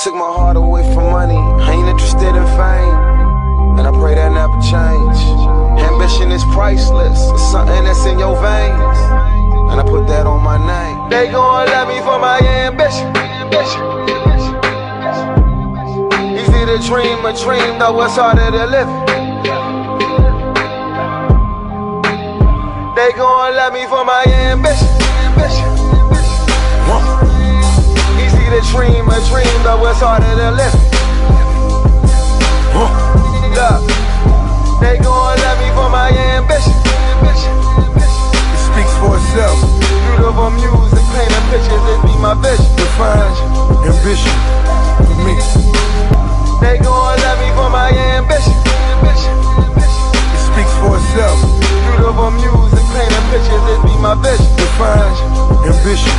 Took my heart away from money, I ain't interested in fame, and I pray that never change. Ambition is priceless, it's something that's in your veins, and I put that on my name. They gon' love me for my ambition. Easy to dream a dream, though it's harder to live it. They gon' love me for my ambition. Easy to dream a dream, though it's harder to live it. Look, they gon' love me for my ambition. It speaks for itself. Beautiful music, painting pictures, it be my vision. Define ambition for me. They gon' love me for my ambition. It speaks for itself. Beautiful music, painting pictures, it be my vision. Define ambition